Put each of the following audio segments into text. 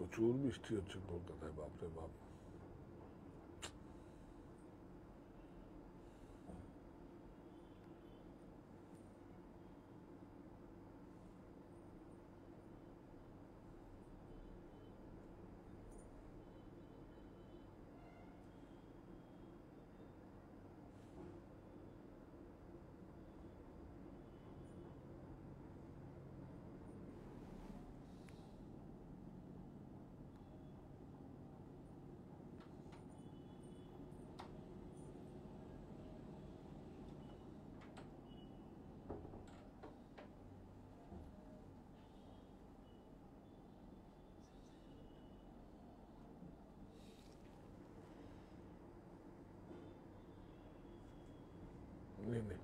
প্রচুর বৃষ্টি হচ্ছে কলকাতায়, বাপরে বাপ। নেই নেই,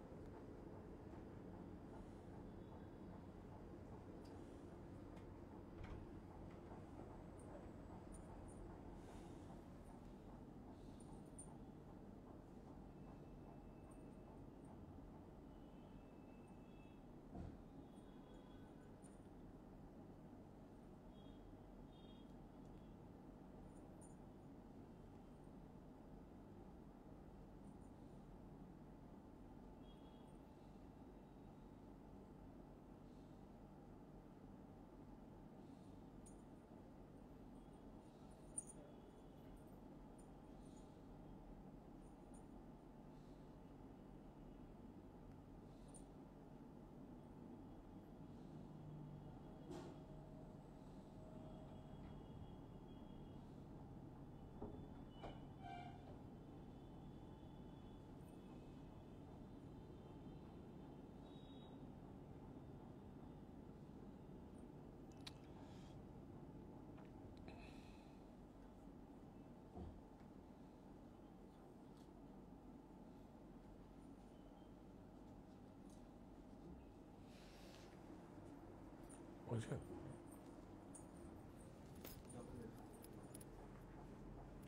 বুঝছেন?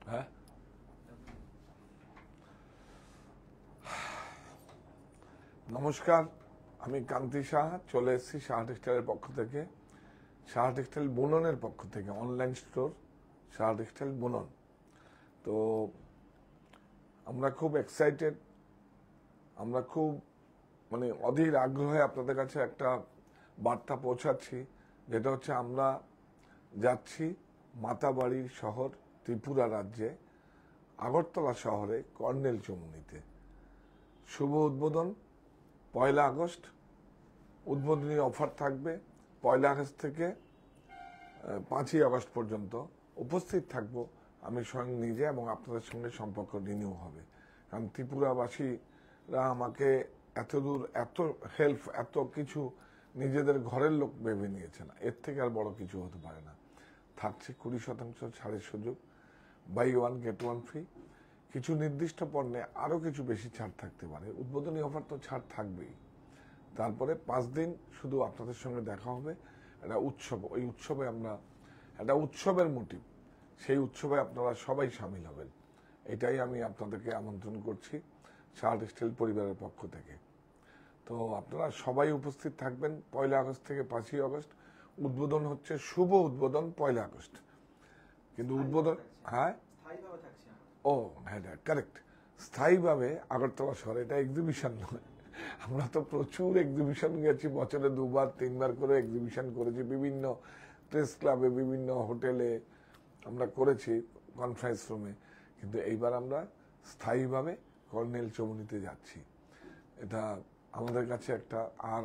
হ্যাঁ, নমস্কার, আমি কান্তি সাহা চলে এসেছি সাহা টেক্সটাইলের পক্ষ থেকে, সাহা টেক্সটাইল বুননের পক্ষ থেকে, অনলাইন স্টোর সাহা টেক্সটাইল বুনন। তো আমরা খুব এক্সাইটেড, আমরা খুব অধীর আগ্রহে আপনাদের কাছে একটা বার্তা পৌঁছাচ্ছি, যেটা হচ্ছে আমরা যাচ্ছি মাতাবাড়ির শহর ত্রিপুরা রাজ্যে আগরতলা শহরে কর্নেল চৌমুহনীতে। শুভ উদ্বোধন 1 আগস্ট, উদ্বোধনী অফার থাকবে 1 আগস্ট থেকে 5 আগস্ট পর্যন্ত। উপস্থিত থাকবো আমি স্বয়ং নিজে, এবং আপনাদের সঙ্গে সম্পর্ক রিনিউ হবে। কারণ ত্রিপুরাবাসীরা আমাকে এতদূর এত হেল্প, এত কিছু নিজেদের ঘরের লোক ভেবে নিয়েছে, না এর থেকে আর বড় কিছু হতে পারে না। থাকছে 20% ছাড়ের সুযোগ, বাই 1 গেট 1 ফ্রি। কিছু নির্দিষ্ট পণ্যে আরো কিছু বেশি ছাড় থাকতে পারে। উদ্বোধনী অফার তো ছাড় থাকবেই। তারপরে 5 দিন শুধু আপনাদের সঙ্গে দেখা হবে, একটা উৎসব। ওই উৎসবে আমরা একটা উৎসবের মোটিভ, সেই উৎসবে আপনারা সবাই সামিল হবেন, এটাই আমি আপনাদেরকে আমন্ত্রণ করছি সাহা টেক্সটাইল পরিবারের পক্ষ থেকে। তো আপনারা সবাই উপস্থিত থাকবেন 1 আগস্ট থেকে 5 আগস্ট। উদ্বোধন হচ্ছে, শুভ উদ্বোধন 1 আগস্ট, কিন্তু উদ্বোধন হ্যাঁ ও হ্যাঁ কারেক্ট, স্থায়ীভাবে আগরতলা শহরে। এটা এক্সিবিশন নয়, আমরা তো প্রচুর এক্সিবিশন গেছি, বছরে 2বার 3বার করে এক্সিবিশন করেছি, বিভিন্ন প্রেস ক্লাবে, বিভিন্ন হোটেলে আমরা করেছি, কনফারেন্স রুমে। কিন্তু এইবার আমরা স্থায়ীভাবে কর্নেল চৌমুহনীতে যাচ্ছি। এটা আমাদের কাছে একটা, আর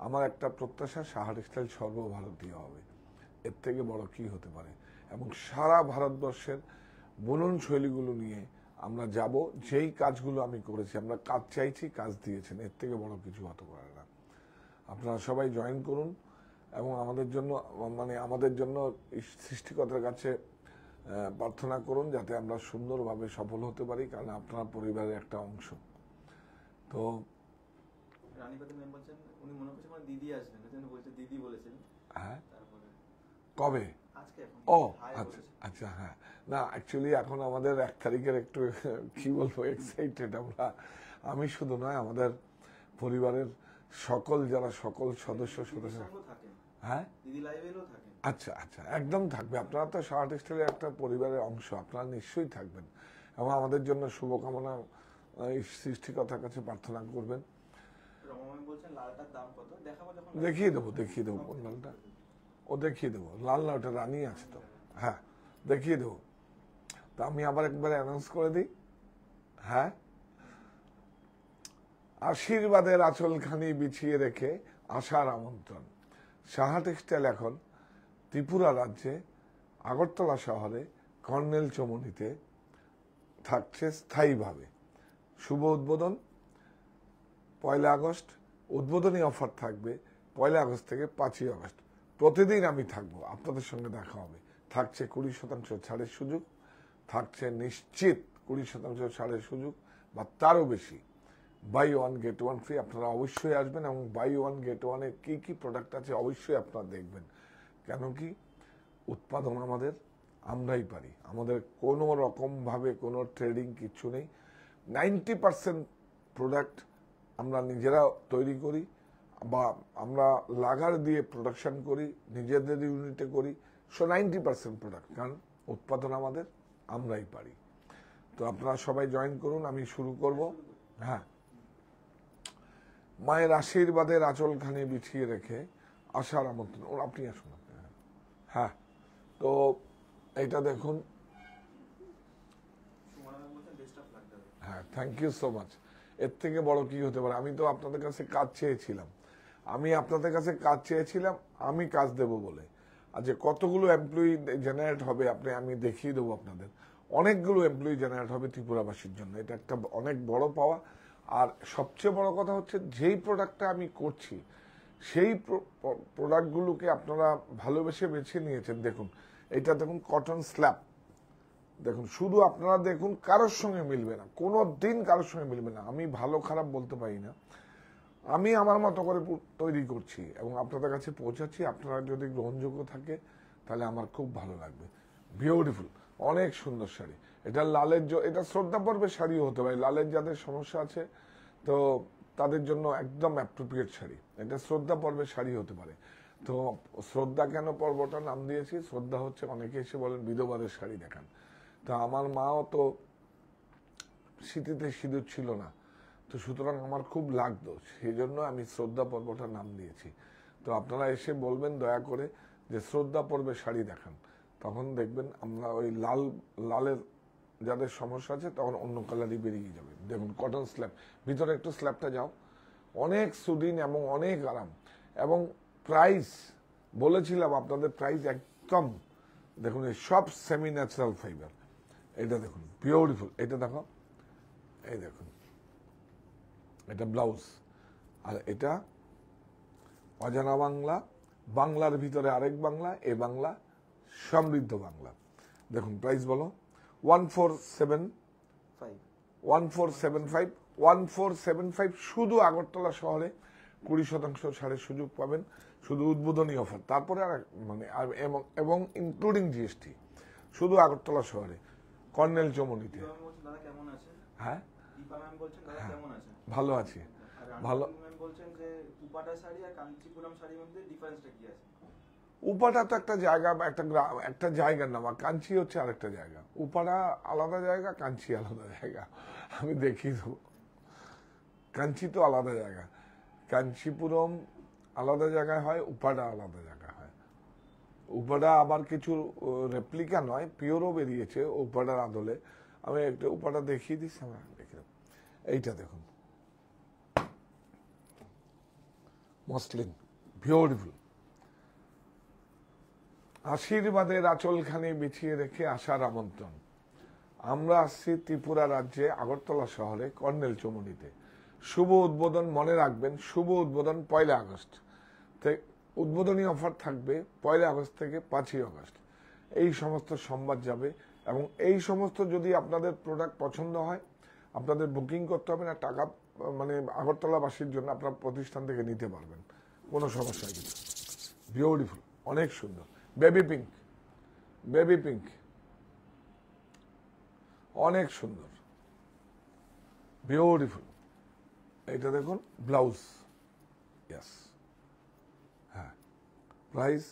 আমার একটা প্রত্যাশা, সাহা টেক্সটাইল সর্বভারতীয় হবে। এর থেকে বড় কি হতে পারে? এবং সারা ভারতবর্ষের বুনন শৈলীগুলো নিয়ে আমরা যাব। যেই কাজগুলো আমি করেছি, আমরা কাজ চাইছি, কাজ দিয়েছেন, এর থেকে বড় কিছু হতে পারে না। আপনারা সবাই জয়েন করুন এবং আমাদের জন্য সৃষ্টিকর্তার কাছে প্রার্থনা করুন যাতে আমরা সুন্দরভাবে সফল হতে পারি, কারণ আপনারা পরিবারের একটা অংশ। তো হ্যাঁ, কবে? ও আচ্ছা আচ্ছা, হ্যাঁ, না অ্যাকচুয়ালি এখন আমাদের 1 তারিখের একটু কি বলবো এক্সাইটেড আমরা। আমি শুধু নয়, আমাদের পরিবারের সকল যারা সকল সদস্য। হ্যাঁ দিদি লাইভে এলেও থাকে। আচ্ছা আচ্ছা, একদম থাকবে। আপনারা তো শাহ টেক্সটাইলের একটা পরিবারের অংশ, আপনারা নিশ্চয়ই থাকবেন এবং আমাদের জন্য শুভকামনা সৃষ্টিকর্তার কাছে প্রার্থনা করবেন। রমামি বলছেন লালটার দাম কত? দেখাবো যখন। দেখিয়ে দেবো কোন লালটা, ও দেখিয়ে দেবো। লাল না, ওটা রানী আছে তো। হ্যাঁ দেখিয়ে দেবো। তো আমি আবার একবার অ্যানাউন্স করে দিই। হ্যাঁ, আশীর্বাদের আঁচলখানি বিছিয়ে রেখে আশার আমন্ত্রণ। শাহ টেক্সটাইল এখন ত্রিপুরা রাজ্যে আগরতলা শহরে কর্নেল চমনিতে থাকছে স্থায়ীভাবে। শুভ উদ্বোধন 1 আগস্ট। উদ্বোধনী অফার থাকবে 1 আগস্ট থেকে 5 আগস্ট। প্রতিদিন আমি থাকবো, আপনাদের সঙ্গে দেখা হবে। থাকছে 20% ছাড়ের সুযোগ, থাকছে নিশ্চিত 20% ছাড়ের সুযোগ বা তারও বেশি। Buy one get one free. আপনারা অবশ্যই আসবেন এবং বাই ওয়ান গেট ওয়ানের কী কী প্রোডাক্ট আছে অবশ্যই আপনারা দেখবেন। কেন কি, উৎপাদন আমাদের, আমরাই পারি। আমাদের কোনো রকমভাবে কোনো ট্রেডিং কিচ্ছু নেই। 90% প্রোডাক্ট আমরা নিজেরা তৈরি করি বা আমরা লাগার দিয়ে প্রোডাকশন করি, নিজেদের ইউনিটে করি। 90% প্রোডাক্ট, কারণ উৎপাদন আমাদের, আমরাই পারি। তো আপনারা সবাই জয়েন করুন, আমি শুরু করব। হ্যাঁ, মায়ের আশীর্বাদের আঁচলখানি বিছিয়ে রেখে আশার আমন্ত্রণ। আপনি আসুন। হ্যাঁ, তো এইটা দেখুন। হ্যাঁ, থ্যাংক ইউ সো মাচ। এর থেকে বড় কি হতে পারে? আমি তো আপনাদের কাছে কাজ চেয়েছিলাম, আমি কাজ দেব বলে। আর যে কতগুলো এমপ্লয়ি জেনারেট হবে আমি দেখিয়ে দেবো আপনাদের। অনেকগুলো এমপ্লয়ি জেনারেট হবে ত্রিপুরাবাসীর জন্য। এটা একটা অনেক বড় পাওয়া। আর সবচেয়ে বড় কথা হচ্ছে, যেই প্রোডাক্টটা আমি করছি সেই প্রোডাক্টগুলোকে আপনারা ভালোবেসে বেছে নিয়েছেন। দেখুন, এটা দেখুন, কটন স্ল্যাব। দেখুন, শুধু আপনারা দেখুন, কারোর সঙ্গে মিলবে না, কোনো দিন কারোর সঙ্গে মিলবে না। আমি ভালো খারাপ বলতে পারি না, আমি আমার মতো করে তৈরি করছি এবং আপনাদের কাছে পৌঁছাচ্ছি। আপনারা যদি গ্রহণযোগ্য থাকে তাহলে আমার খুব ভালো লাগবে। বিউটিফুল, অনেক সুন্দর শাড়ি। এটা লালের, এটা শ্রদ্ধা পর্বের শাড়িও হতে পারে। লালের যাদের সমস্যা আছে তো তাদের জন্য একদম অ্যাপ্রোপ্রিয়েট শাড়ি। এটা শ্রদ্ধা পর্বের শাড়ি হতে পারে। তো শ্রদ্ধা কেন পর্বটা নাম দিয়েছি? শ্রদ্ধা হচ্ছে, অনেকে এসে বলেন বিধবাদের শাড়ি দেখান। তা আমার মাও তো স্মৃতিতে সিঁদুর ছিল না, তো সুতরাং আমার খুব লাগতো, সেই জন্য আমি শ্রদ্ধা পর্বটার নাম দিয়েছি। তো আপনারা এসে বলবেন দয়া করে যে শ্রদ্ধা পর্বে শাড়ি দেখান, তখন দেখবেন আমরা ওই লালের যাদের সমস্যা আছে তখন অন্য কালারই বেরিয়ে যাবে। দেখুন, কটন স্ল্যাব, ভিতরে একটু স্ল্যাবটা যাও, অনেক সুদিন এবং অনেক আরাম। এবং প্রাইস বলেছিলাম আপনাদের, প্রাইস একদম দেখুন, এই সব সেমি ন্যাচারাল ফাইবার। এটা দেখুন, বিউটিফুল। এটা দেখো, এই দেখুন, এটা ব্লাউজ। আর এটা অজানা বাংলা, বাংলার ভিতরে আরেক বাংলা, এ বাংলা সমৃদ্ধ বাংলা। দেখুন, প্রাইস বলো। 1475 শুধু আগরতলা শহরে 20% ছাড়ের সুযোগ পাবেন, শুধু উদ্বোধনী অফার। তারপরে আর এবং ইনক্লুডিং জিএসটি, শুধু আগরতলা শহরে কর্নেল চমনিতে। হ্যাঁ, ভালো আছি, ভালো। উপাটা তো একটা জায়গা, একটা জায়গার নাম, আর কাঞ্চি হচ্ছে আরেকটা জায়গা। উপাড়া আলাদা জায়গা, কাঞ্চি আলাদা জায়গা। আমি দেখিয়ে দেবো। কাঞ্চি তো আলাদা জায়গা, কাঞ্চিপুরম আলাদা জায়গায় হয়, উপাড়া আলাদা জায়গা হয়। উপাড়া আবার কিছু রেপ্লিকা নয়, পিওরও বেরিয়েছে উপাড়ার আদলে। আমি একটা উপাড়া দেখিয়ে দিচ্ছি, আমরা দেখে দেবো। এইটা দেখুন, মসলিন, বিউটিফুল। আশীর্বাদের আঁচলখানি বিছিয়ে রেখে আসার আমন্ত্রণ। আমরা আসছি ত্রিপুরা রাজ্যে আগরতলা শহরে কর্নেল চমনিতে। শুভ উদ্বোধন, মনে রাখবেন, শুভ উদ্বোধন 1 আগস্ট। উদ্বোধনী অফার থাকবে 1 আগস্ট থেকে 5 আগস্ট। এই সমস্ত সংবাদ যাবে এবং এই সমস্ত যদি আপনাদের প্রোডাক্ট পছন্দ হয়, আপনাদের বুকিং করতে হবে না। টাকা মানে আগরতলাবাসীর জন্য আপনার প্রতিষ্ঠান থেকে নিতে পারবেন, কোনো সমস্যা নেই। বিউটিফুল, অনেক সুন্দর। বেবি পিঙ্ক, অনেক সুন্দর, বিউটিফুল। এটা দেখুন, ব্লাউজ। ইয়েস, হ্যাঁ, প্রাইস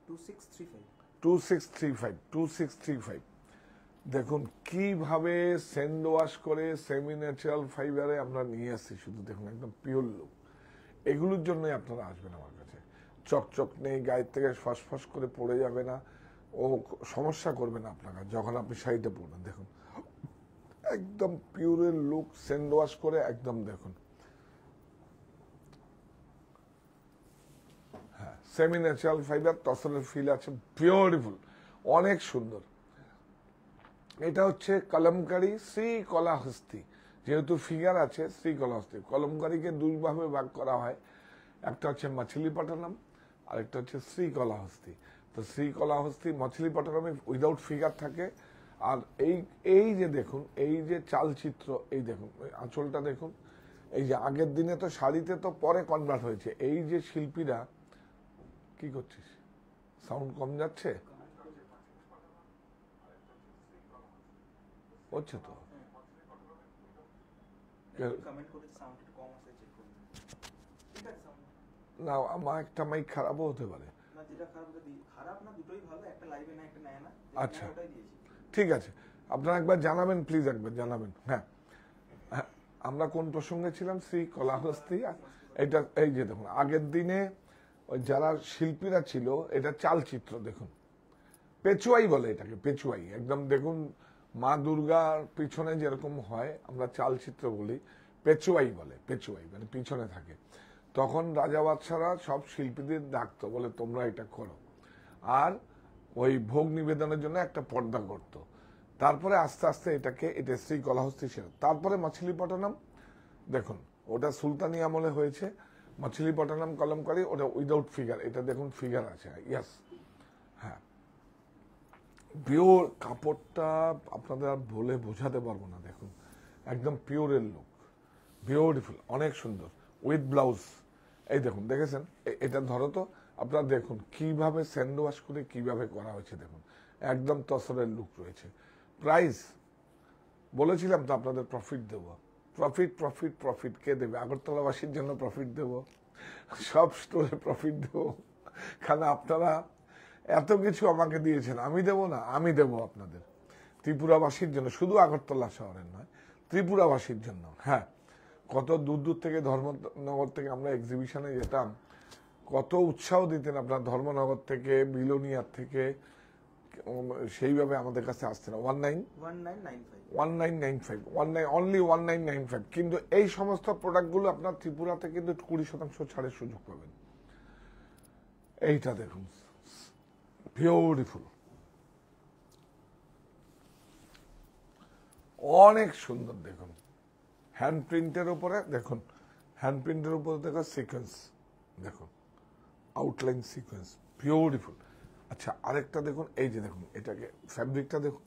2635 2635 দেখুন কিভাবে সেন্ড ওয়াশ করে সেমি ন্যাচারাল ফাইবারে আমরা নিয়ে আসছি, শুধু দেখুন একদম পিওর লুক। এগুলোর জন্যই আপনারা আসবেন আমার কাছে। চকচক নেই, গায়ের থেকে ফসফস করে পড়ে যাবে না, ও সমস্যা করবে না আপনাকে যখন আপনি শাড়িটা পরবেন। দেখুন একদম পিওরের লুক, সেন্ড ওয়াশ করে একদম দেখুন। হ্যাঁ, সেমি ন্যাচারাল ফাইবার, তসরের ফিল আছে, বিউটিফুল, অনেক সুন্দর। এটা হচ্ছে কলমকারী শ্রীকলাহস্তি, যেহেতু ফিগার আছে শ্রীকলাহস্তি। কলমকারীকে দুইভাবে ভাগ করা হয়, একটা হচ্ছে মাছিলিপট্টনম, আরেকটা হচ্ছে শ্রীকলাহস্তি। তো শ্রীকলাহস্তি মাছিলিপট্টনমে উইদাউট ফিগার থাকে। আর এই যে দেখুন, এই যে চালচিত্র, এই দেখুন আঁচলটা দেখুন, এই যে আগের দিনে তো শাড়িতে তো পরে কনভার্ট হয়েছে। এই যে শিল্পীরা, কি করছিস, সাউন্ড কম যাচ্ছে হচ্ছে তো? কমেন্ট করেছে সাউন্ড একটু কম আছে, চেক করুন। ঠিক আছে সাউন্ড না, আমার একটা মাইক খারাপও হতে পারে। না, যেটা খারাপ ওটা খারাপ না, দুটোই ভালো, একটা লাইভে না একটা নেয় না। আচ্ছা। ওটাই দিয়েছি। ঠিক আছে, আপনারা একবার জানাবেন, প্লিজ একবার জানাবেন। হ্যাঁ, আমরা কোন প্রসঙ্গে ছিলাম? শ্রী কলাহস্তি। এটা এই যে দেখুন আগের দিনে ওই যারা শিল্পীরা ছিল, এটা চালচিত্র দেখুন, পেচুয়াই বলে এটাকে, পেচুয়াই একদম দেখুন। মা দুর্গার পিছনে যেরকম হয়, আমরা চালচিত্র বলি, পেচুয়াই বলে, পেচুয়াই মানে পিছনে থাকে। তখন রাজা বাদশারা সব শিল্পীদের ডাকতো, বলে তোমরা এটা করো, আর ওই ভোগ নিবেদনের জন্য একটা পর্দা করত। তারপরে আস্তে আস্তে এটা শ্রীকলাহস্তি ছিল। তারপরে মাছিলিপট্টনম দেখুন, ওটা সুলতানি আমলে হয়েছে। মাছিলিপট্টনম কলমকারী, ওটা উইদাউট ফিগার। এটা দেখুন ফিগার আছে, ইয়াস। হ্যাঁ, পিওর কাপড়টা আপনাদের আর বলে বোঝাতে পারবো না। দেখুন একদম পিওরের লুক, বিউটিফুল, অনেক সুন্দর, উইথ ব্লাউজ। এই দেখুন, দেখেছেন? এটা ধরো তো, আপনারা দেখুন কিভাবে স্যান্ড ওয়াশ করে কিভাবে করা হয়েছে। দেখুন একদম তসরের লুক রয়েছে। প্রাইস বলেছিলাম তো আপনাদের প্রফিট দেব। প্রফিট প্রফিট প্রফিট কে দেবে? আগরতলাবাসীর জন্য প্রফিট দেব, সব স্টোরে প্রফিট দেব। কারণ আপনারা এত কিছু আমাকে দিয়েছেন, আমি দেব না? আমি দেব আপনাদের, ত্রিপুরাবাসীর জন্য, শুধু আগরতলা শহরের নয়, ত্রিপুরাবাসীর জন্য। হ্যাঁ, কত দূর দূর থেকে, ধর্মনগর থেকে আমরা এক্সিবিশনে যেতাম, কত উৎসাহ দিতেন আপনার ধর্মনগর থেকে, বিলোনিয়ার থেকে, সেইভাবে আমাদের কাছে আসতেন। 1995 অনলি 1995। কিন্তু এই সমস্ত প্রোডাক্টগুলো আপনার ত্রিপুরাতে কিন্তু 20% ছাড়ের সুযোগ পাবেন। এইটা দেখুন, বিউটিফুল, অনেক সুন্দর। দেখুন হ্যান্ড প্রিন্টের উপরে, দেখুন হ্যান্ড প্রিন্টের উপরে দেখো সিকোয়েন্স, দেখুন আউটলাইন সিকোয়েন্স, বিউটিফুল। আচ্ছা, আরেকটা দেখুন, এই যে দেখুন এটাকে, ফ্যাব্রিকটা দেখুন,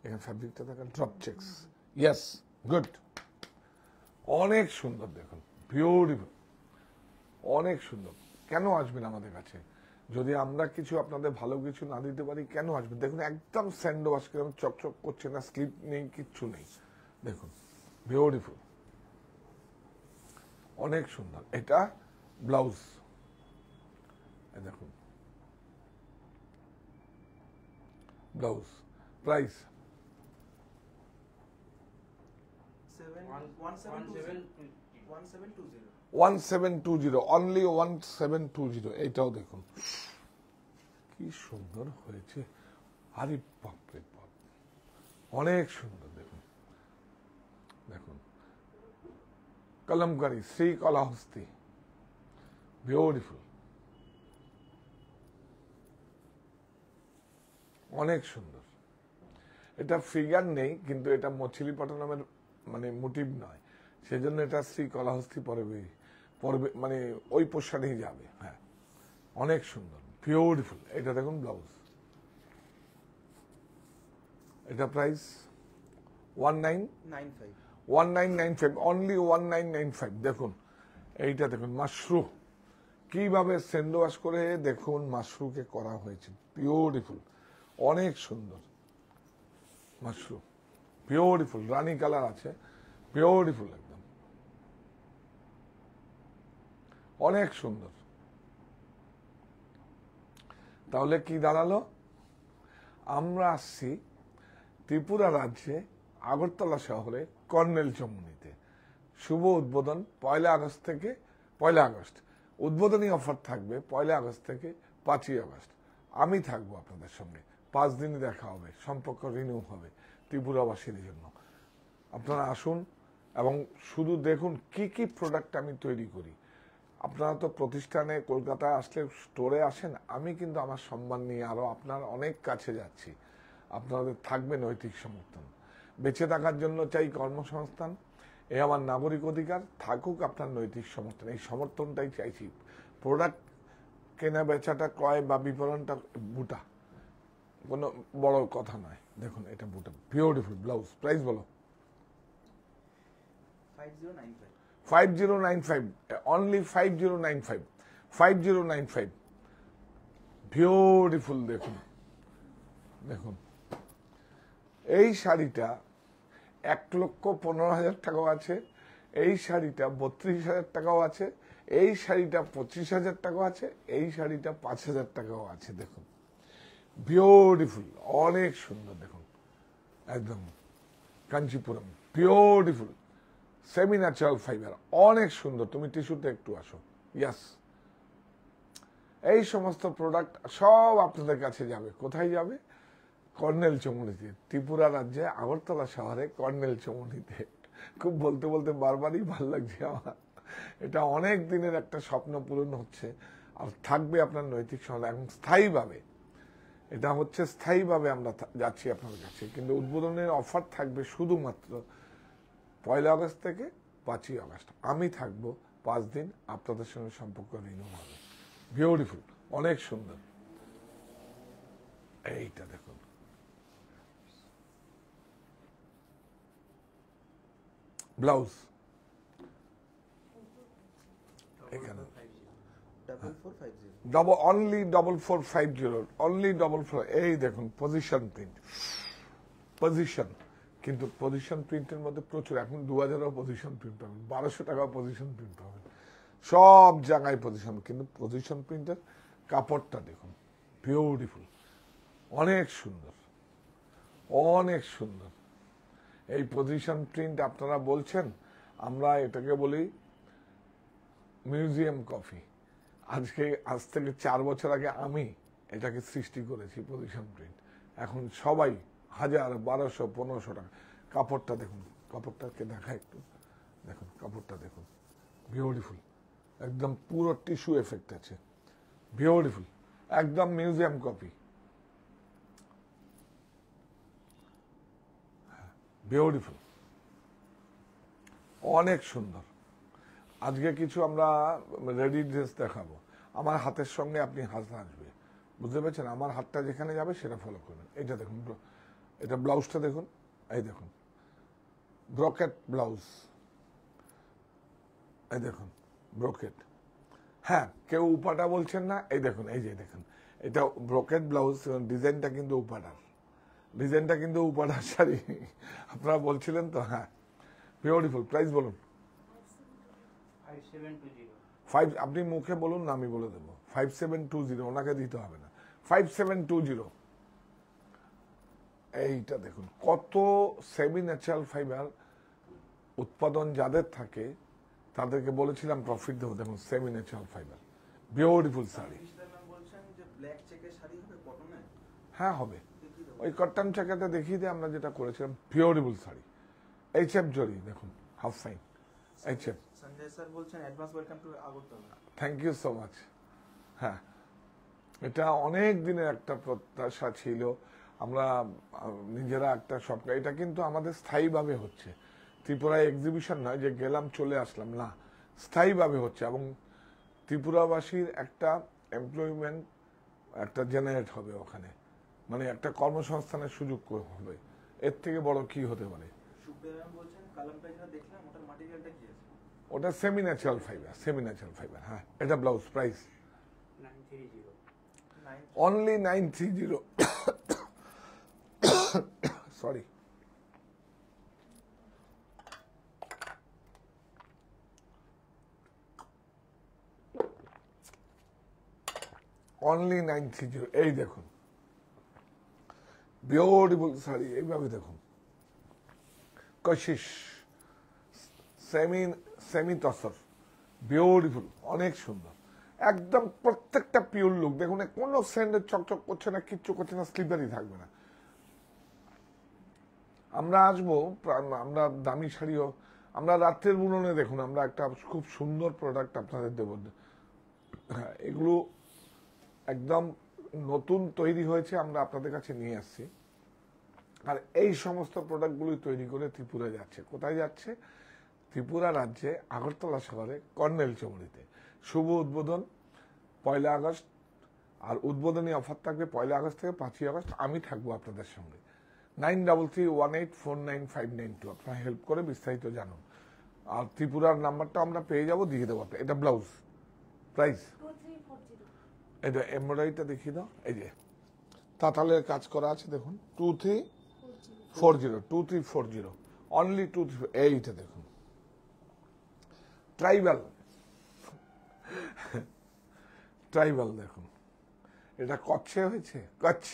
এখানে ফ্যাব্রিকটা দেখেন, ড্রপ চেকস, ইয়েস, গুড, অনেক সুন্দর। দেখুন বিউটিফুল, অনেক সুন্দর। কেন আসবেন আমাদের কাছে? যদি আমরা কিছু আপনাদের ভালো কিছু না দিতে পারি, কেন আসবেন? দেখুন একদম স্যান্ড ওয়াশ করে চকচক করছে না, স্লিপ নেই, কিচ্ছু নেই। দেখুন বিউটিফুল, অনেক সুন্দর। এটা ব্লাউজ, দেখুন ব্লাউজ। Price 1720, only 1720। এইটাও দেখুন কি সুন্দর হয়েছে, আরে বাপরে বাপ, অনেক সুন্দর। দেখুন দেখুন কলমকারী শ্রীকলাহস্তি, বিউটিফুল, অনেক সুন্দর। এটা ফিগার নেই, কিন্তু এটা মছিলিপট্টনমের মানে মোটিভ নয়, সেজন্য এটা শ্রীকলাহস্তি পরবে, মানে ওই পোশাকেই যাবে। হ্যাঁ, অনেক সুন্দর, বিউটিফুল। এটা দেখুন ব্লাউজ। এটা প্রাইস 1995, অনলি 1995। দেখুন এইটা দেখুন, মাশরু কিভাবে সেন্ড ওয়াশ করে দেখুন মাশরুকে করা হয়েছে, বিউটিফুল, অনেক সুন্দর মাশরু, বিউটিফুল, রানী কালার আছে, বিউটিফুল, একদম অনেক সুন্দর। তাহলে কি দাঁড়ালো? আমরা আসছি ত্রিপুরা রাজ্যে আগরতলা শহরে কর্নেল চমুনিতে। শুভ উদ্বোধন 1 আগস্ট থেকে 1 আগস্ট। উদ্বোধনী অফার থাকবে 1 আগস্ট থেকে 5 আগস্ট। আমি থাকবো আপনাদের সঙ্গে, 5 দিনই দেখা হবে, সম্পর্ক রিনিউ হবে ত্রিপুরাবাসীর জন্য। আপনারা আসুন এবং শুধু দেখুন কি কি প্রোডাক্ট আমি তৈরি করি। আপনারা তো প্রতিষ্ঠানে কলকাতায় আসলে স্টোরে আসেন, আমি কিন্তু আমার সম্মান নিয়ে আরো আপনার অনেক কাছে যাচ্ছি। আপনাদের থাকবে নৈতিক সমর্থন। বেঁচে থাকার জন্য চাই কর্মসংস্থান, এ আমার নাগরিক অধিকার। থাকুক আপনার নৈতিক সমর্থন, এই সমর্থনটাই চাইছি। প্রোডাক্ট কেনা বেচাটা ক্রয় বা বিপণনটা বুটা, কোনো বড় কথা নয়। দেখুন এটা বুটা, বিউটিফুল ব্লাউজ। প্রাইস বলো? 5095 5095, অনলি 5095, 5095। বিউটিফুল। দেখুন দেখুন এই শাড়িটা 1,15,000 টাকাও আছে, এই শাড়িটা 32,000 টাকাও আছে, এই শাড়িটা 25,000 টাকাও আছে, এই শাড়িটা 5,000 টাকাও আছে। দেখুন বিউটিফুল, অনেক সুন্দর। দেখুন একদম Kanchipuram, beautiful semi natural fibre, অনেক সুন্দর। তুমি টিস্যুতে একটু আসো। ইয়াস, এই সমস্ত প্রোডাক্ট সব আপনাদের কাছে যাবে। কোথায় যাবে? কর্নেল চমুনিতে, ত্রিপুরা রাজ্যে আগরতলা শহরে কর্নেল চমুনিতে। খুব বলতে বলতে বারবারই ভাল লাগছে আমার। এটা অনেক দিনের একটা স্বপ্ন পূরণ হচ্ছে, আর থাকবে আপনার নৈতিক সহায়তা এবং স্থায়ীভাবে। এটা হচ্ছে স্থায়ীভাবে আমরা যাচ্ছি আপনাদের কাছে, কিন্তু উদ্বোধনের অফার থাকবে শুধুমাত্র 1 আগস্ট থেকে 5 আগস্ট। আমি থাকবো 5 দিন, আপনাদের সঙ্গে সম্পর্ক রিনিউ হবে। বিউটিফুল, অনেক সুন্দর। এইটা দেখুন, ব্লাউজ এখানে 4450 অনলি 4450, অনলি 44। এই দেখুন পজিশন প্রিন্ট, পজিশন। কিন্তু পজিশন প্রিন্টের মধ্যে প্রচুর, এখন 2000 পজিশন প্রিন্ট পাবেন, 1200 টাকা পজিশন প্রিন্ট পাবেন, সব জায়গায় পজিশন। কিন্তু পজিশন প্রিন্টের কাপড়টা দেখুন, বিউটিফুল, অনেক সুন্দর, অনেক সুন্দর। এই পজিশন প্রিন্ট আপনারা বলছেন, আমরা এটাকে বলি মিউজিয়াম কফি। আজ থেকে 4 বছর আগে আমি এটাকে সৃষ্টি করেছি পজিশন প্রিন্ট। এখন সবাই 1000, 1200, 1500 টাকা। কাপড়টা দেখুন, কাপড়টাকে দেখা একটু দেখুন, কাপড়টা দেখুন, বিউটিফুল, একদম পুরো টিস্যু এফেক্ট আছে, বিউটিফুল, একদম মিউজিয়াম কপি, বিউটিফুল, অনেক সুন্দর। আজকে কিছু আমরা রেডি ড্রেস দেখাবো। আমার হাতের সঙ্গে আপনি হাত আসবে, বুঝতে পেরেছেন? আমার হাতটা যেখানে যাবে সেটা ফলো করবেন। এটা দেখুন, এটা ব্লাউজটা দেখুন, এই দেখুন ব্রোকেট ব্লাউজ, এই দেখুন ব্রোকেট। হ্যাঁ, কেউ উপাটা বলছেন না, এই দেখুন, এই যে দেখুন, এটা ব্রোকেট ব্লাউজ। ডিজাইনটা কিন্তু উপাটার, ডিজাইনটা কিন্তু উপাটার শাড়ি। আপনারা বলছিলেন তো? হ্যাঁ, বিউটিফুল। প্রাইস বলুন? 5720 আপনি মুখে বলুন না, আমি বলে দেবো। 5720, ওনাকে দিতে হবে না, 5720। এইটা দেখুন কত সেমি ন্যাচারাল ফাইবার উৎপাদন যাদের থাকে তাদেরকে বলেছিলাম প্রফিট দেবো। দেখুন semi natural fibre, beautiful sari. Ma'am বলছেন যে ব্ল্যাক চেকের শাড়ি হবে কটনে? হ্যাঁ হবে, ওই কটন চাকাটা দেখিয়ে দিয়ে আমরা যেটা করেছিলাম, বিউটিফুল শাড়ি। এইচএফ জরি দেখুন, half sign HF. Sanjay sir বলছেন advance welcome to Agartala. Thank you so much. হ্যাঁ, এটা অনেক দিনের একটা প্রত্যাশা ছিল। আমরা নিজেরা একটা স্বপ্ন, এটা কিন্তু আমাদের স্থায়ীভাবে হচ্ছে। ত্রিপুরায় এক্সিবিশন নয় যে গেলাম চলে আসলাম, না, স্থায়ীভাবে হচ্ছে। এবং ত্রিপুরাবাসীর একটা এমপ্লয়মেন্ট একটা জেনারেট হবে ওখানে, মানে একটা কর্মসংস্থানের সুযোগ হবে। এর থেকে বড় কি হতে পারে? সুপ্রিয়া ম্যাম বলছেন কালামটা যেটা দেখলাম ওটার ম্যাটেরিয়ালটা কি আছে? ওটা semi natural fibre, semi natural fibre. হ্যাঁ, এটা blouse. Price 930 only 930। Sorry, only 930। এই দেখুন বিউটিফুল শাড়ি, এইভাবে দেখুন কশিশ সেমি সেমি তসর, বিউটিফুল, অনেক সুন্দর, একদম প্রত্যেকটা পিওর লুক। দেখুন কোনো স্যান্ডেল চকচক করছে না, কিচ্ছু করছে না, স্লিপারই থাকবে না। আমরা আসবো, আমরা দামি শাড়িও, আমরা রাত্রের বুননে দেখুন আমরা একটা খুব সুন্দর প্রোডাক্ট আপনাদের দেব। হ্যাঁ, এগুলো একদম নতুন তৈরি হয়েছে, আমরা আপনাদের কাছে নিয়ে আসছি। আর এই সমস্ত প্রোডাক্টগুলি তৈরি করে ত্রিপুরা যাচ্ছে। কোথায় যাচ্ছে? ত্রিপুরা রাজ্যে আগরতলা শহরে কর্নেল চৌমুড়িতে শুভ উদ্বোধন 1 আগস্ট। আর উদ্বোধনী অফার থাকবে 1 আগস্ট থেকে 5 আগস্ট। আমি থাকবো আপনাদের সঙ্গে। 9331849592 আপনারা হেল্প করে বিস্তারিত জানুন। আর ত্রিপুরার নাম্বারটা আমরা পেয়ে যাব, দিয়ে দেবো। এটা ব্লাউজ প্রাইস, এটা এমব্রয়ডারিটা দেখিয়ে দাও। এই যে তাঁতালের কাজ করা আছে দেখুন, 2340 অনলি 23। এইটা দেখুন ট্রাইবাল, ট্রাইবাল দেখুন, এটা কচ্ছে হয়েছে, কচ্ছ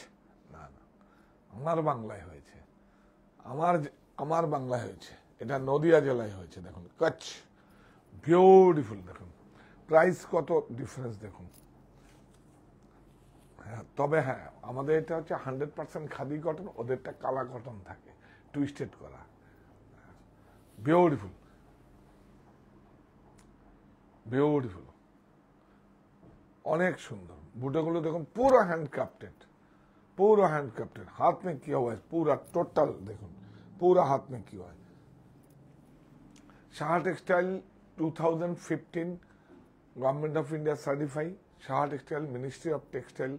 না না, আমার বাংলায় হয়েছে, আমার বাংলায় হয়েছে, এটা নদিয়া জেলায় হয়েছে। দেখুন কচ্ছ, বিউটিফুল। দেখুন প্রাইস কত ডিফারেন্স দেখুন। হ্যাঁ, তবে হ্যাঁ, আমাদের এটা হচ্ছে 100% খাদি কটন, ওদেরটা কালা কটন থাকে, টুইস্টেড করা। বিউটিফুল, বিউটিফুল, অনেক সুন্দর। বুটোগুলো দেখুন পুরো হ্যান্ডক্রাফটেড, पूरा हैंडक्राफ्टेड, हाथ में किया हुआ है, पूरा टोटल देखो, पूरा हाथ में किया हुआ है। Shah textile 2015 government of India certify, Shah textile ministry of textile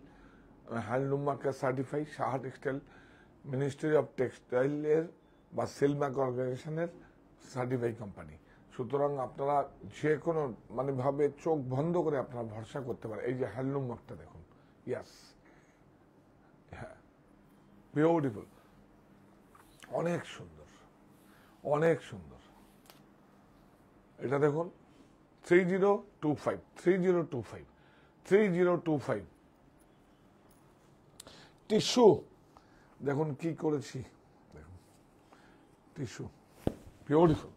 handloom market certify, Shah textile ministry of textile বা সিলমার্ক অর্গানাইজেশনের সার্টিফাই কোম্পানি। সুতরাং আপনারা যে কোনো মানে ভাবে চোখ বন্ধ করে আপনারা ভরসা করতে পারেন। এই যে হ্যান্ডলুম মার্কটা দেখুন, ইয়াস, হ্যাঁ, বিউটিফুল, অনেক সুন্দর, অনেক সুন্দর। এটা দেখুন 3025 টিস্যু দেখুন কি করেছি, দেখুন টিস্যু বিউটিফুল,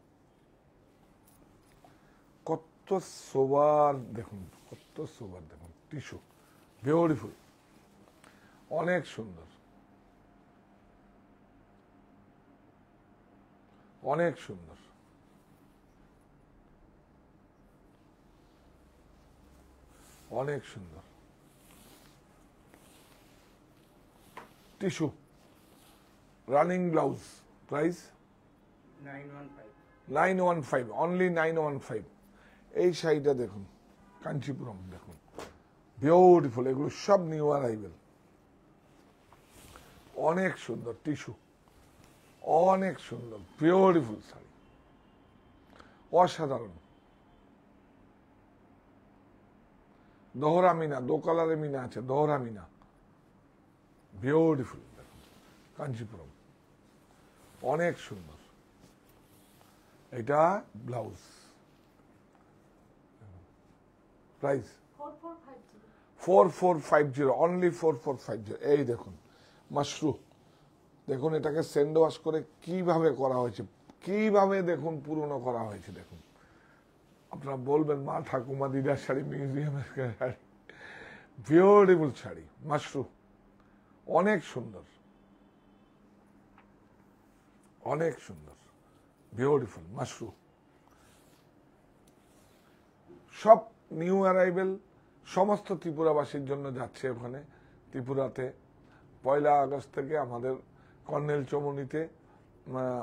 কত সোবার দেখুন, কত সোবার দেখুন, টিস্যু বিউটিফুল, অনেক সুন্দর, অনেক সুন্দর, অনেক সুন্দর tissue running blouse. Price 915 only 915। এই শাড়িটা দেখুন কাঞ্চিপুরম, দেখুন বিউটিফুল, এগুলো সব নিউ অ্যারাইভেল, অনেক সুন্দর টিস্যু, অনেক সুন্দর বিউটিফুল শাড়ি, অসাধারণ। দোহরা মিনা, দো কালারে মিনা আছে, দোহরা মিনা, বিউটিফুল, কাঞ্চিপুরম, অনেক সুন্দর। এটা ব্লাউজ, প্রাইস 4450 অনলি 4450। এই দেখুন মাশরু, দেখুন এটাকে স্যান্ড ওয়াশ করে কিভাবে করা হয়েছে, কিভাবে দেখুন পুরনো করা হয়েছে। দেখুন আপনারা বলবেন মা ঠাকুমা দিদার শাড়ি, মিউজিয়ামের শাড়ি, বিউটিফুল শাড়ি, মাশরু, অনেক সুন্দর, অনেক সুন্দর, বিউটিফুল মাশরু, সব নিউ অ্যারাইভেল, সমস্ত ত্রিপুরাবাসীর জন্য যাচ্ছে। ওখানে ত্রিপুরাতে 1 আগস্ট থেকে আমাদের কর্নেল চৌমুনিতে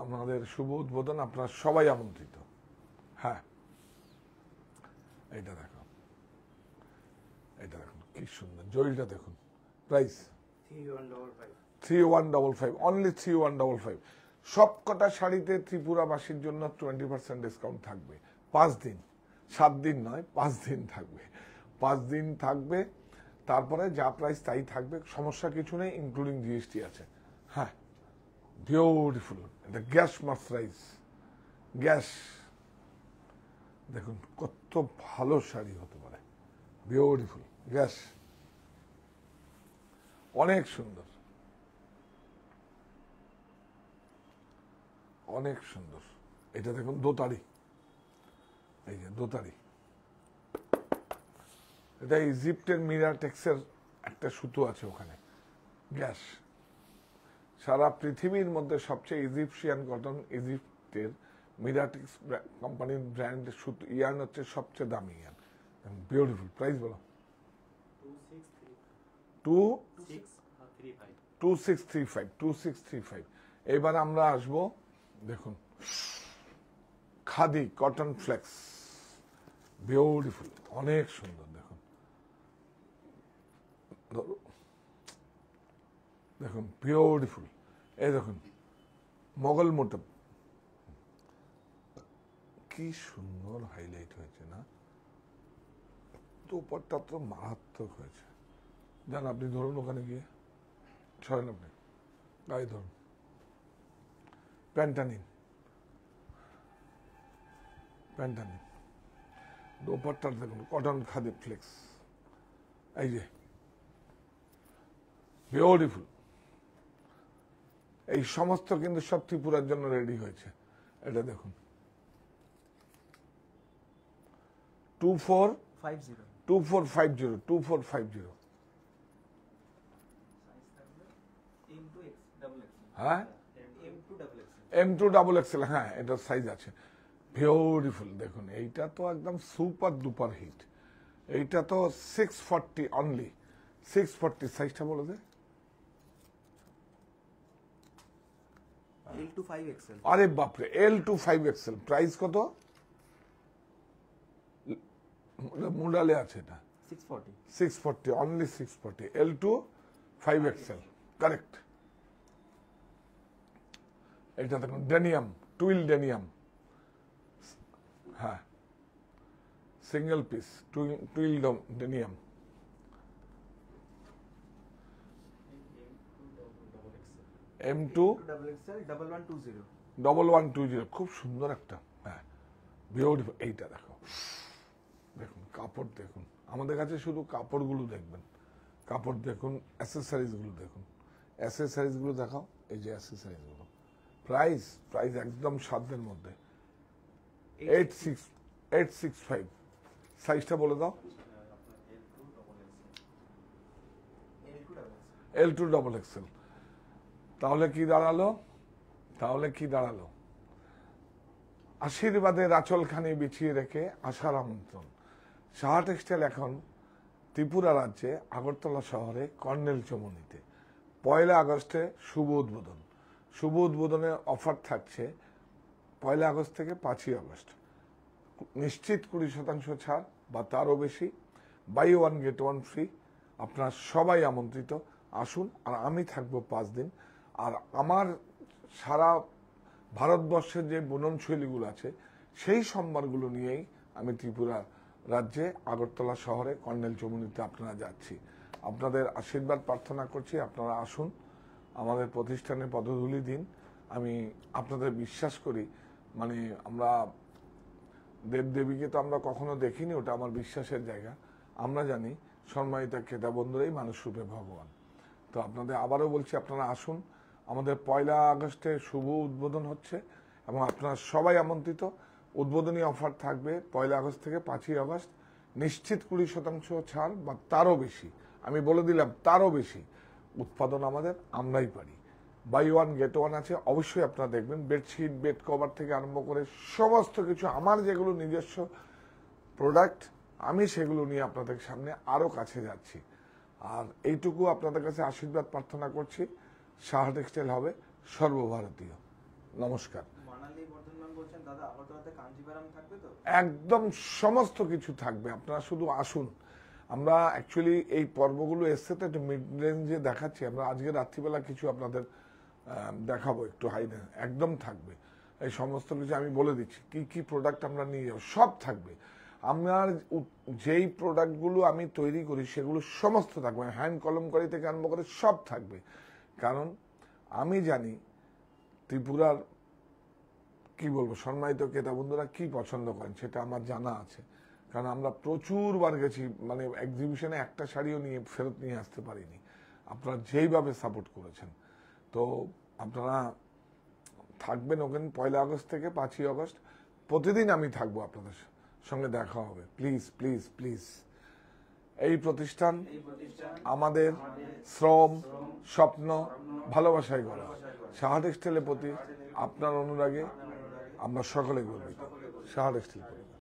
আমাদের শুভ উদ্বোধন, আপনারা সবাই আমন্ত্রিত। হ্যাঁ, এইটা দেখুন, এইটা দেখুন কি সুন্দর, জরিটা দেখুন। Price 3155 only 3155। সব কটা শাড়িতে ত্রিপুরাবাসীর জন্য 20% ডিসকাউন্ট থাকবে। 5 দিন, 7 দিন নয়, 5 দিন থাকবে, 5 দিন থাকবে। তারপরে যা প্রাইস তাই থাকবে, সমস্যা কিছু নেই, ইনক্লুডিং জিএসটি আছে। হ্যাঁ, বিউটিফুল, এটা গ্যাস মার্সারাইজ, গ্যাস দেখুন কত ভালো শাড়ি হতে পারে, বিউটিফুল গ্যাস, অনেক সুন্দর, অনেক সুন্দর। এটা দেখুন দোতারি, এই যে দোতারি, এটা ইজিপ্টের মিরাটেক্সের একটা সুতো আছে ওখানে, গ্যাস। সারা পৃথিবীর মধ্যে সবচেয়ে ইজিপশিয়ান কটন, ইজিপ্টের মিরাটেক্স কোম্পানির ব্র্যান্ডের সুতো ইয়ার্ন হচ্ছে সবচেয়ে দামি ইয়ার্ন। বিউটিফুল। প্রাইস বলো। 2635। এবার আমরা আসবো, দেখুন খাদি কটন ফ্লেক্স, বিউটিফুল, অনেক সুন্দর। দেখুন দেখুন বিউটিফুল। এই দেখুন মোগল মোটব, কি সুন্দর হাইলাইট হয়েছে না? দোপাট্টা তো মারাত্মক হয়েছে। যান আপনি ধরুন ওখানে গিয়ে, সরেন আপনি, গায়ে ধরুন, প্যান্টটা নিন, প্যান্টটা নিন। দোপাট্টার দেখুন কটন খাদি ফ্লেক্স, এই যে বিউটিফুল। এই সমস্ত কিন্তু সব ত্রিপুরার জন্য রেডি হয়েছে। এটা দেখুন 2450। হ্যাঁ M2XXL, হ্যাঁ এটা সাইজ আছে। বিউটিফুল। দেখুন এইটা তো একদম সুপার ডুপার হিট। এইটা তো 640 অনলি, 640। সাইজটা বলে দে। L to 5XL। আরে বাপরে, L to 5XL। প্রাইস কত? মুডালে আছে এটা 640, only 640। L to 5XL, correct. এটা দেখুন ডেনিয়াম, টুইল ডেনিয়াম, হ্যাঁ single piece twill denim. M2 1120, খুব সুন্দর একটা, হ্যাঁ বিউটিফুল। এইটা দেখো, দেখুন কাপড় দেখুন। আমাদের কাছে শুধু কাপড়গুলো দেখবেন, কাপড় দেখুন, অ্যাসেসরিজগুলো দেখুন, অ্যাসেসরিজগুলো দেখাও। এই যে অ্যাসেসরিজগুলো, প্রাইস একদম সাধ্যের মধ্যে। 865। সাইজটা বলে দাও। L2XXL। তাহলে কি দাঁড়ালো? আশীর্বাদের আঁচলখানি বিছিয়ে রেখে আশার আমন্ত্রণ। সাহা টেক্সটাইল এখন ত্রিপুরা রাজ্যে আগরতলা শহরে কর্নেল চৌমুহনীতে 1 আগস্টে শুভ উদ্বোধন। শুভ উদ্বোধনের অফার থাকছে 1 আগস্ট থেকে 5 আগস্ট। নিশ্চিত 20% ছাড় বা তারও বেশি, বাই 1 গেট 1 ফ্রি। আপনারা সবাই আমন্ত্রিত, আসুন। আর আমি থাকবো 5 দিন। আর আমার সারা ভারতবর্ষের যে বুনন শৈলীগুলো আছে সেই সম্ভারগুলো নিয়েই আমি ত্রিপুরা রাজ্যে আগরতলা শহরে কর্নেল চৌমুহনীতে আপনারা যাচ্ছি। আপনাদের আশীর্বাদ প্রার্থনা করছি, আপনারা আসুন, আমাদের প্রতিষ্ঠানে পদধূলি দিন। আমি আপনাদের বিশ্বাস করি, মানে আমরা দেবদেবীকে তো আমরা কখনো দেখিনি, ওটা আমার বিশ্বাসের জায়গা। আমরা জানি সম্মানিতা ক্রেতা বন্ধুরাই মানুষ রূপে ভগবান। তো আপনাদের আবারও বলছি, আপনারা আসুন। আমাদের 1 আগস্টে শুভ উদ্বোধন হচ্ছে এবং আপনারা সবাই আমন্ত্রিত। উদ্বোধনী অফার থাকবে 1 আগস্ট থেকে 5 আগস্ট। নিশ্চিত 20% ছাড় বা তারও বেশি। আমি বলে দিলাম তারও বেশি। উৎপাদন আমাদের, আমরাই পারি। বাই 1 গেট 1 আছে, অবশ্যই আপনারা দেখবেন। বেডশিট, বেড কভার থেকে আরম্ভ করে সমস্ত কিছু আমার যেগুলো নিজস্ব প্রোডাক্ট, আমি সেগুলো নিয়ে আপনাদের সামনে আরো কাছে যাচ্ছি। আর এইটুকু আপনাদের কাছে আশীর্বাদ প্রার্থনা করছি, সাহা টেক্সটাইল হবে সর্বভারতীয়। নমস্কার। মানালি বর্ধমান বলছেন দাদা, আগরতলাতে কাঞ্জিভারাম থাকবে তো? একদম সমস্ত কিছু থাকবে, আপনারা শুধু আসুন। আমরা অ্যাকচুয়ালি এই পর্বগুলো এসছে তো একটু মিড রেঞ্জে দেখাচ্ছি। আমরা আজকে রাত্রিবেলা কিছু আপনাদের দেখাবো একটু হাই রেঞ্জ, একদম থাকবে। এই সমস্ত কিছু আমি বলে দিচ্ছি, কি কি প্রোডাক্ট আমরা নিয়ে যাবো, সব থাকবে। আমার যেই প্রোডাক্টগুলো আমি তৈরি করি সেগুলো সমস্ত থাকবে, হ্যান্ড কলমকারি থেকে আরম্ভ করে সব থাকবে। কারণ আমি জানি ত্রিপুরার কি বলবো সম্মানিত ক্রেতা বন্ধুরা কি পছন্দ করেন, সেটা আমার জানা আছে। কারণ আমরা প্রচুর বার গেছি, মানে এক্সিবিশনে একটা শাড়িও নিয়ে ফেরত নিয়ে আসতে পারিনি। আপনারা যেইভাবে সাপোর্ট করেছেন। তো আপনারা থাকবেন ওখানে 1 আগস্ট থেকে 5 আগস্ট, প্রতিদিন আমি থাকবো, আপনাদের সঙ্গে দেখা হবে। প্লিজ প্লিজ প্লিজ, এই প্রতিষ্ঠান আমাদের শ্রম, স্বপ্ন, ভালোবাসায় গড়া। সাহা টেক্সটাইলের প্রতি আপনার অনুরাগে আমরা সকলে গর্বিত। সাহা টেক্সটাইল।